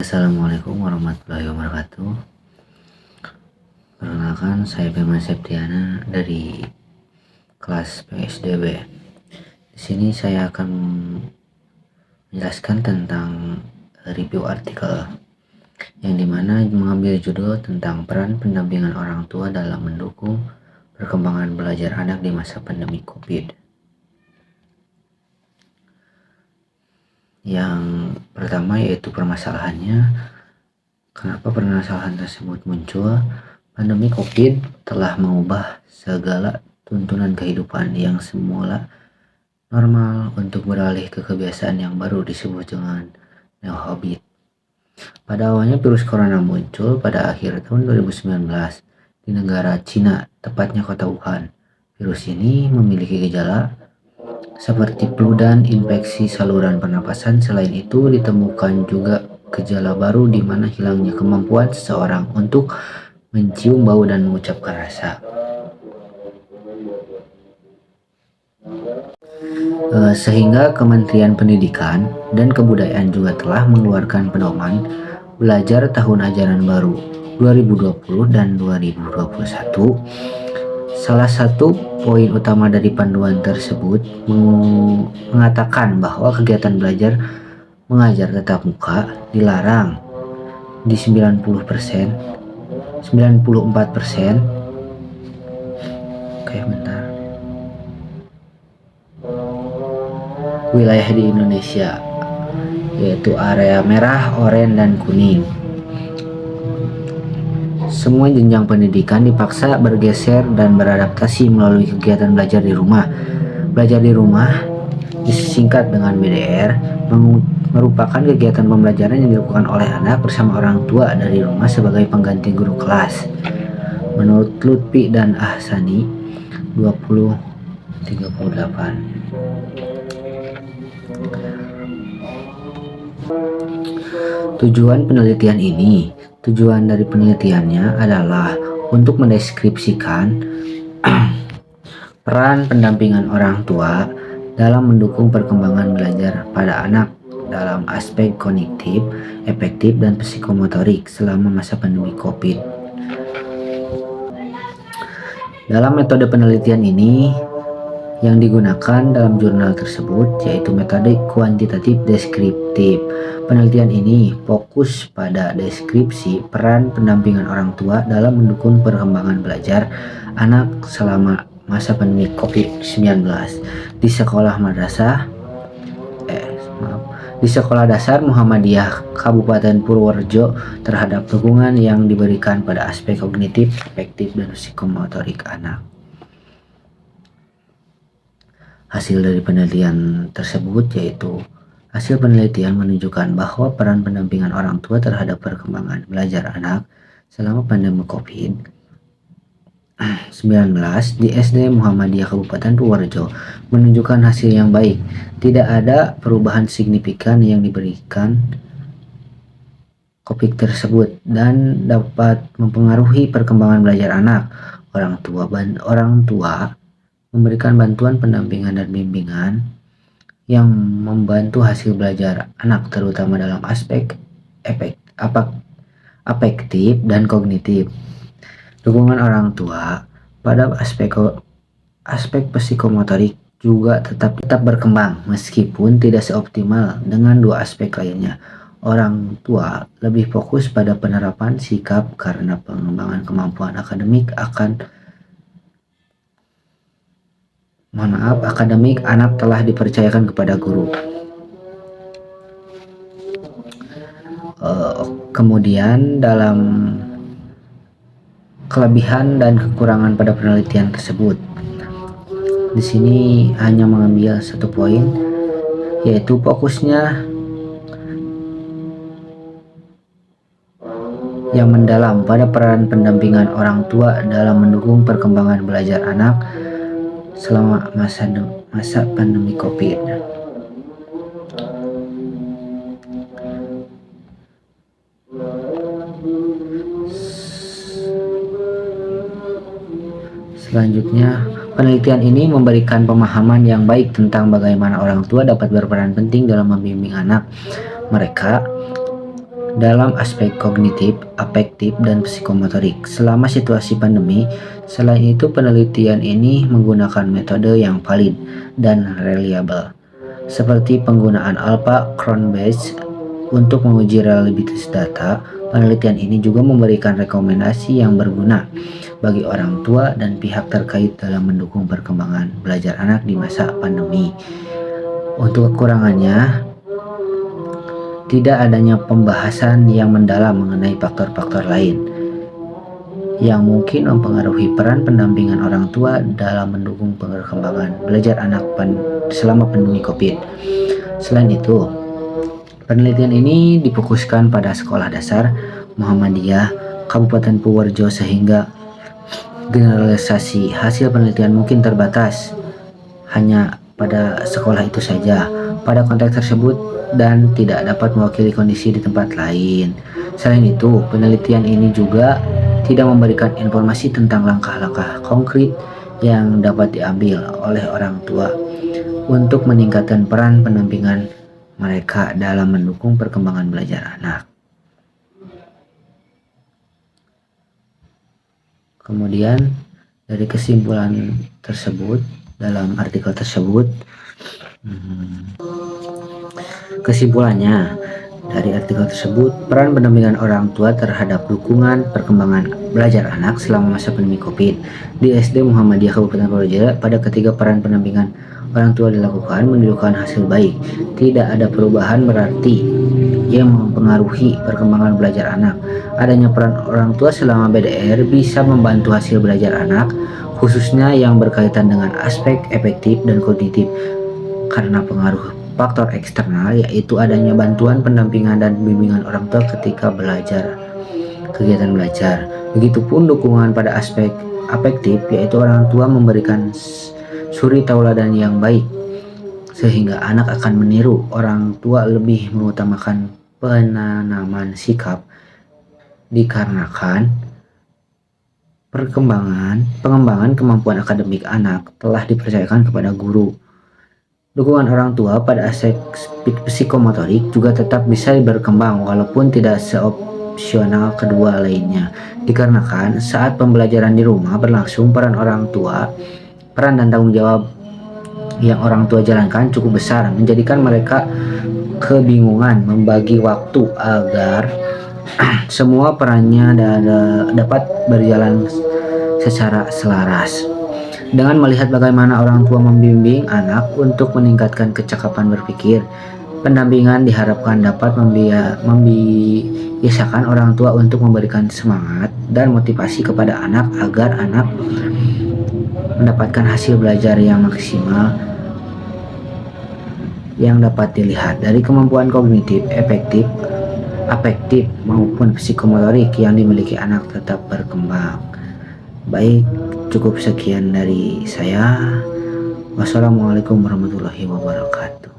Assalamualaikum warahmatullahi wabarakatuh. Perkenalkan, saya Bima Septiana dari kelas PSDB. Di sini saya akan menjelaskan tentang review artikel yang dimana mengambil judul tentang peran pendampingan orang tua dalam mendukung perkembangan belajar anak di masa pandemi COVID. Yang pertama yaitu permasalahannya. Kenapa permasalahan tersebut muncul? Pandemi COVID telah mengubah segala tuntunan kehidupan yang semula normal untuk beralih ke kebiasaan yang baru disebut dengan new habit. Pada awalnya virus corona muncul pada akhir tahun 2019 di negara Cina, tepatnya kota Wuhan. Virus ini memiliki gejala seperti flu dan infeksi saluran pernapasan. Selain itu, ditemukan juga gejala baru di mana hilangnya kemampuan seseorang untuk mencium bau dan mengucapkan rasa. Sehingga Kementerian Pendidikan dan Kebudayaan juga telah mengeluarkan pedoman belajar tahun ajaran baru 2020 dan 2021. Salah satu poin utama dari panduan tersebut mengatakan bahwa kegiatan belajar mengajar tatap muka dilarang di 94%. Wilayah di Indonesia, yaitu area merah, oranye, dan kuning. Semua jenjang pendidikan dipaksa bergeser dan beradaptasi melalui kegiatan belajar di rumah. Belajar di rumah, disingkat dengan BDR, merupakan kegiatan pembelajaran yang dilakukan oleh anak bersama orang tua dari rumah sebagai pengganti guru kelas. Menurut Lutfi dan Ahsani 2038. Tujuan dari penelitiannya adalah untuk mendeskripsikan peran pendampingan orang tua dalam mendukung perkembangan belajar pada anak dalam aspek kognitif, afektif, dan psikomotorik selama masa pandemi COVID. Dalam metode penelitian ini yang digunakan dalam jurnal tersebut yaitu metode kuantitatif deskriptif. Penelitian ini fokus pada deskripsi peran pendampingan orang tua dalam mendukung perkembangan belajar anak selama masa pandemi COVID-19 di sekolah dasar Muhammadiyah Kabupaten Purworejo terhadap dukungan yang diberikan pada aspek kognitif, afektif, dan psikomotorik anak. Hasil dari penelitian tersebut yaitu hasil penelitian menunjukkan bahwa peran pendampingan orang tua terhadap perkembangan belajar anak selama pandemi COVID-19 di SD Muhammadiyah Kabupaten Purworejo menunjukkan hasil yang baik. Tidak ada perubahan signifikan yang diberikan COVID tersebut dan dapat mempengaruhi perkembangan belajar anak. Orang tua memberikan bantuan pendampingan dan bimbingan yang membantu hasil belajar anak terutama dalam aspek afektif dan kognitif. Dukungan orang tua pada aspek psikomotorik juga tetap berkembang meskipun tidak seoptimal dengan dua aspek lainnya. Orang tua lebih fokus pada penerapan sikap karena pengembangan kemampuan akademik anak telah dipercayakan kepada guru. Kemudian dalam kelebihan dan kekurangan pada penelitian tersebut, di sini hanya mengambil satu poin, yaitu fokusnya yang mendalam pada peran pendampingan orang tua dalam mendukung perkembangan belajar anak selama masa pandemi COVID. Selanjutnya, penelitian ini memberikan pemahaman yang baik tentang bagaimana orang tua dapat berperan penting dalam membimbing anak mereka dalam aspek kognitif, afektif, dan psikomotorik selama situasi pandemi. Selain itu, penelitian ini menggunakan metode yang valid dan reliable, seperti penggunaan alpha Cron Based untuk menguji reliabilitas data. Penelitian ini juga memberikan rekomendasi yang berguna bagi orang tua dan pihak terkait dalam mendukung perkembangan belajar anak di masa pandemi. Untuk kekurangannya, tidak adanya pembahasan yang mendalam mengenai faktor-faktor lain yang mungkin mempengaruhi peran pendampingan orang tua dalam mendukung perkembangan belajar anak selama pandemi COVID. Selain itu, penelitian ini difokuskan pada sekolah dasar Muhammadiyah Kabupaten Purworejo sehingga generalisasi hasil penelitian mungkin terbatas hanya pada sekolah itu saja pada konteks tersebut dan tidak dapat mewakili kondisi di tempat lain. Selain itu, penelitian ini juga tidak memberikan informasi tentang langkah-langkah konkret yang dapat diambil oleh orang tua untuk meningkatkan peran pendampingan mereka dalam mendukung perkembangan belajar anak. Kemudian dari kesimpulan tersebut dalam artikel tersebut, kesimpulannya dari artikel tersebut, peran pendampingan orang tua terhadap dukungan perkembangan belajar anak selama masa pandemi COVID di SD Muhammadiyah Kabupaten Purworejo. Pada ketiga peran pendampingan orang tua dilakukan menunjukkan hasil baik. Tidak ada perubahan berarti yang mempengaruhi perkembangan belajar anak. Adanya peran orang tua selama BDR bisa membantu hasil belajar anak, khususnya yang berkaitan dengan aspek efektif dan kognitif, karena pengaruh faktor eksternal, yaitu adanya bantuan pendampingan dan bimbingan orang tua ketika kegiatan belajar. Begitupun dukungan pada aspek afektif, yaitu orang tua memberikan suri tauladan yang baik sehingga anak akan meniru. Orang tua lebih mengutamakan penanaman sikap dikarenakan pengembangan kemampuan akademik anak telah dipercayakan kepada guru. Dukungan orang tua pada aspek psikomotorik juga tetap bisa berkembang walaupun tidak seopsional kedua lainnya, dikarenakan saat pembelajaran di rumah berlangsung, peran dan tanggung jawab yang orang tua jalankan cukup besar, menjadikan mereka kebingungan membagi waktu agar semua perannya dapat berjalan secara selaras. Dengan melihat bagaimana orang tua membimbing anak untuk meningkatkan kecakapan berpikir, pendampingan diharapkan dapat membiasakan orang tua untuk memberikan semangat dan motivasi kepada anak agar anak mendapatkan hasil belajar yang maksimal yang dapat dilihat dari kemampuan kognitif, afektif maupun psikomotorik yang dimiliki anak tetap berkembang. Baik, cukup sekian dari saya. Wassalamualaikum warahmatullahi wabarakatuh.